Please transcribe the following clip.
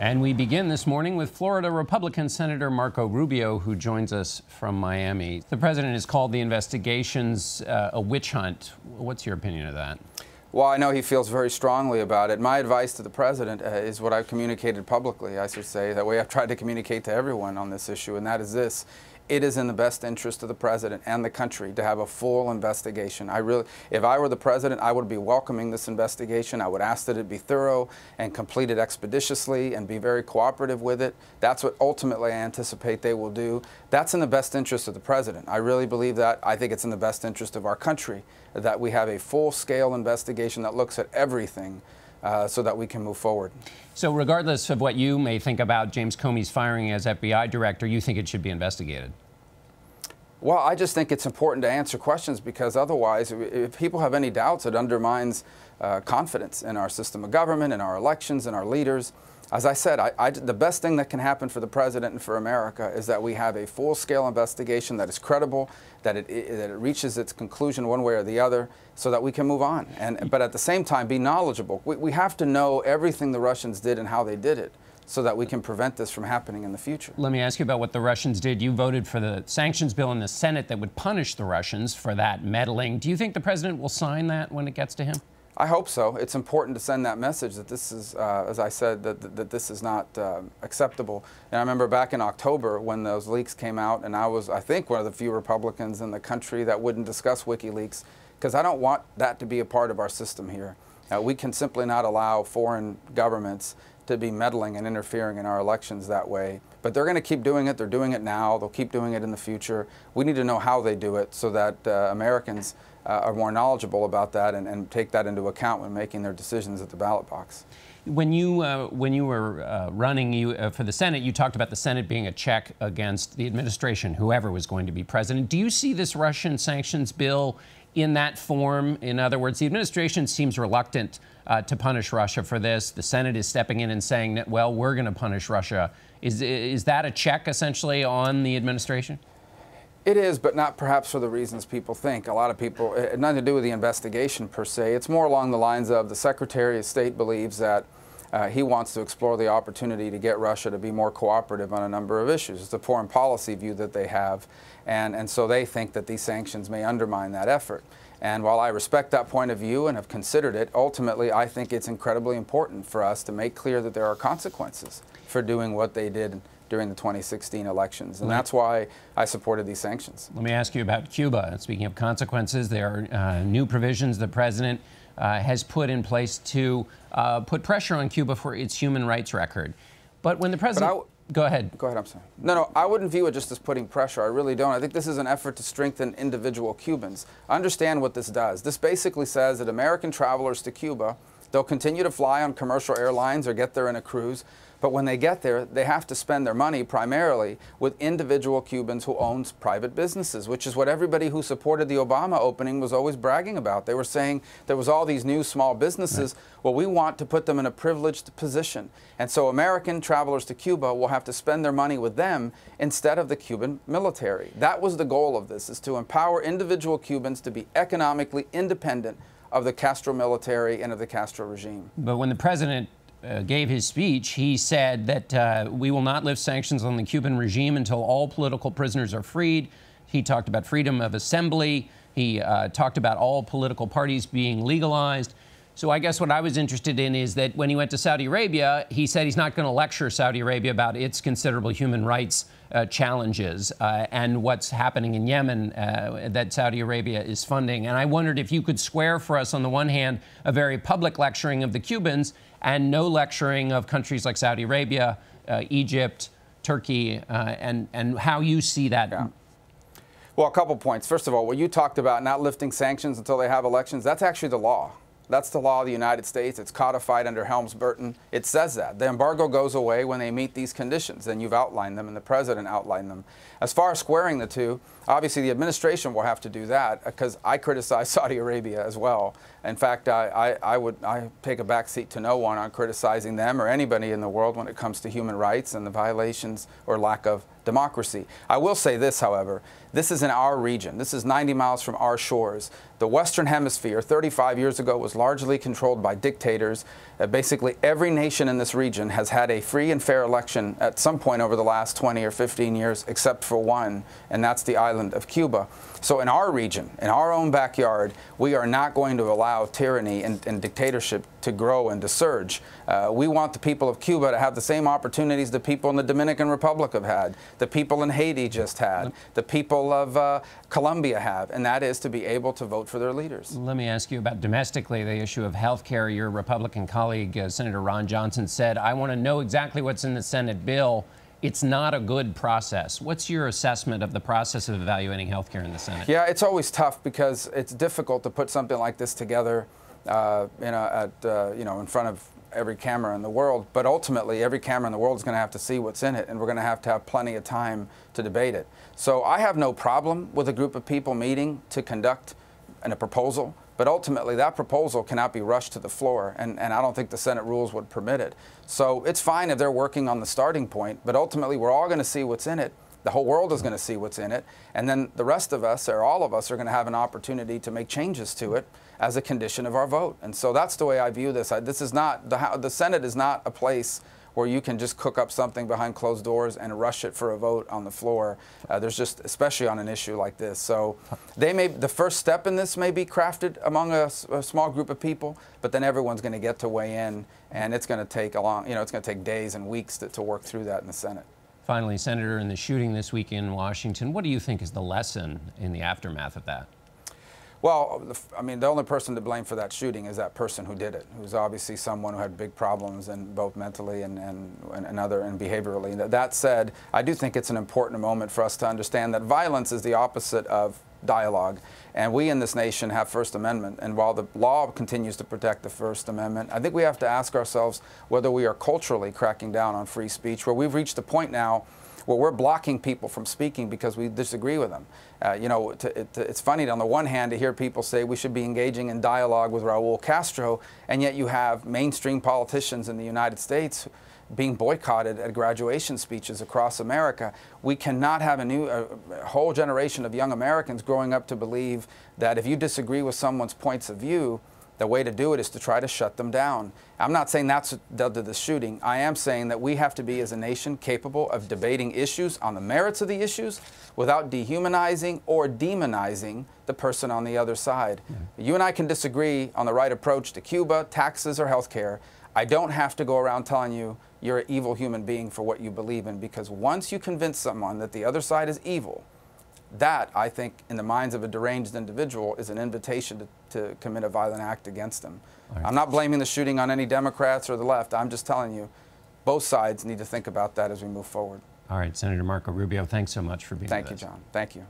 And we begin this morning with Florida Republican Senator Marco Rubio, who joins us from Miami. The president has called the investigations a witch hunt. What's your opinion of that? Well, I know he feels very strongly about it. My advice to the president is what I've communicated publicly, I should say, that way I've tried to communicate to everyone on this issue, and that is this. It is in the best interest of the president and the country to have a full investigation. If I were the president, I would be welcoming this investigation. I would ask that it be thorough and completed expeditiously and be very cooperative with it. That's what ultimately I anticipate they will do. That's in the best interest of the president. I really believe that. I think it's in the best interest of our country that we have a full-scale investigation that looks at everything so that we can move forward. So regardless of what you may think about James Comey's firing as FBI director, you think it should be investigated? Well, I just think it's important to answer questions, because otherwise, if people have any doubts, it undermines confidence in our system of government, in our elections, in our leaders. As I said, the best thing that can happen for the president and for America is that we have a full-scale investigation that is credible, that it reaches its conclusion one way or the other, so that we can move on. But at the same time, be knowledgeable. We have to know everything the Russians did and how they did it, so that we can prevent this from happening in the future. Let me ask you about what the Russians did. You voted for the sanctions bill in the Senate that would punish the Russians for that meddling. Do you think the president will sign that when it gets to him? I hope so. It's important to send that message that this is, as I said, that this is not acceptable. And I remember back in October when those leaks came out, and I was, I think, one of the few Republicans in the country that wouldn't discuss WikiLeaks, because I don't want that to be a part of our system here. We can simply not allow foreign governments to be meddling and interfering in our elections that way. But they're going to keep doing it. They're doing it now. They'll keep doing it in the future. We need to know how they do it so that Americans are more knowledgeable about that and take that into account when making their decisions at the ballot box. When you were running for the Senate, you talked about the Senate being a check against the administration, whoever was going to be president. Do you see this Russian sanctions bill in that form? In other words, the administration seems reluctant to punish Russia for this. The Senate is stepping in and saying that, well, we're going to punish Russia. Is that a check, essentially, on the administration? It is, but not perhaps for the reasons people think. A lot of people, it had nothing to do with the investigation per se. It's more along the lines of the Secretary of State believes that he wants to explore the opportunity to get Russia to be more cooperative on a number of issues. It's a foreign policy view that they have, and so they think that these sanctions may undermine that effort. And while I respect that point of view and have considered it, ultimately I think it's incredibly important for us to make clear that there are consequences for doing what they did during the 2016 elections. And that's why I supported these sanctions. Let me ask you about Cuba. Speaking of consequences, there are new provisions the president has put in place to put pressure on Cuba for its human rights record. But when the president... Go ahead. Go ahead, I'm sorry. No, I wouldn't view it just as putting pressure. I really don't. I think this is an effort to strengthen individual Cubans. Understand what this does. This basically says that American travelers to Cuba, they'll continue to fly on commercial airlines or get there in a cruise, but when they get there, they have to spend their money primarily with individual Cubans who own private businesses, which is what everybody who supported the Obama opening was always bragging about. They were saying there was all these new small businesses. Right. Well, we want to put them in a privileged position. And so American travelers to Cuba will have to spend their money with them instead of the Cuban military. That was the goal of this, is to empower individual Cubans to be economically independent of the Castro military and of the Castro regime. But when the president gave his speech, he said that we will not lift sanctions on the Cuban regime until all political prisoners are freed. He talked about freedom of assembly. He talked about all political parties being legalized. So I guess what I was interested in is that when he went to Saudi Arabia, he said he's not going to lecture Saudi Arabia about its considerable human rights challenges and what's happening in Yemen that Saudi Arabia is funding. And I wondered if you could square for us, on the one hand, a very public lecturing of the Cubans and no lecturing of countries like Saudi Arabia, Egypt, Turkey, and how you see that. Yeah. Well, a couple points. First of all, what you talked about, not lifting sanctions until they have elections, that's actually the law. That's the law of the United States. It's codified under Helms-Burton. It says that. The embargo goes away when they meet these conditions, and you've outlined them, and the president outlined them. As far as squaring the two, obviously the administration will have to do that, because I criticize Saudi Arabia as well. In fact, I take a back seat to no one on criticizing them or anybody in the world when it comes to human rights and the violations or lack of democracy. I will say this, however, this is in our region. This is 90 miles from our shores. The Western Hemisphere 35 years ago was largely controlled by dictators. Basically every nation in this region has had a free and fair election at some point over the last 20 or 15 years, except for one, and that's the island of Cuba. So in our region, in our own backyard, we are not going to allow tyranny and dictatorship to grow and to surge. We want the people of Cuba to have the same opportunities the people in the Dominican Republic have had, the people in Haiti just had, the people of Colombia have, and that is to be able to vote for their leaders. Let me ask you about domestically the issue of health care. Your Republican colleague, Senator Ron Johnson, said, I want to know exactly what's in the Senate bill. It's not a good process. What's your assessment of the process of evaluating health care in the Senate? Yeah, it's always tough because it's difficult to put something like this together in front of every camera in the world, but ultimately every camera in the world is going to have to see what's in it, and we're going to have plenty of time to debate it. So I have no problem with a group of people meeting to conduct a proposal, but ultimately that proposal cannot be rushed to the floor, and I don't think the Senate rules would permit it. So it's fine if they're working on the starting point, but ultimately we're all going to see what's in it. The whole world is going to see what's in it, and then the rest of us, or all of us, are going to have an opportunity to make changes to it as a condition of our vote. And so that's the way I view this. This is not, the Senate is not a place where you can just cook up something behind closed doors and rush it for a vote on the floor. There's just, especially on an issue like this. So the first step in this may be crafted among a small group of people, but then everyone's going to get to weigh in, and it's going to take it's going to take days and weeks to work through that in the Senate. Finally, Senator, in the shooting this week in Washington, what do you think is the lesson in the aftermath of that? Well, I mean, the only person to blame for that shooting is that person who did it, who's obviously someone who had big problems, and both mentally and behaviorally. That said, I do think it's an important moment for us to understand that violence is the opposite of dialogue, and we in this nation have First Amendment, and while the law continues to protect the First Amendment, I think we have to ask ourselves whether we are culturally cracking down on free speech, where we've reached a point now where we're blocking people from speaking because we disagree with them. It's funny on the one hand to hear people say we should be engaging in dialogue with Raul Castro, and yet you have mainstream politicians in the United States being boycotted at graduation speeches across America. We cannot have a whole generation of young Americans growing up to believe that if you disagree with someone's points of view, the way to do it is to try to shut them down. I'm not saying that's what led to the shooting. I am saying that we have to be, as a nation, capable of debating issues on the merits of the issues without dehumanizing or demonizing the person on the other side. Yeah. You and I can disagree on the right approach to Cuba, taxes, or health care. I don't have to go around telling you you're an evil human being for what you believe in, because once you convince someone that the other side is evil, that, I think, in the minds of a deranged individual, is an invitation to commit a violent act against them. Right. I'm not blaming the shooting on any Democrats or the left. I'm just telling you, both sides need to think about that as we move forward. All right, Senator Marco Rubio, thanks so much for being with us. Thank you, John. Thank you.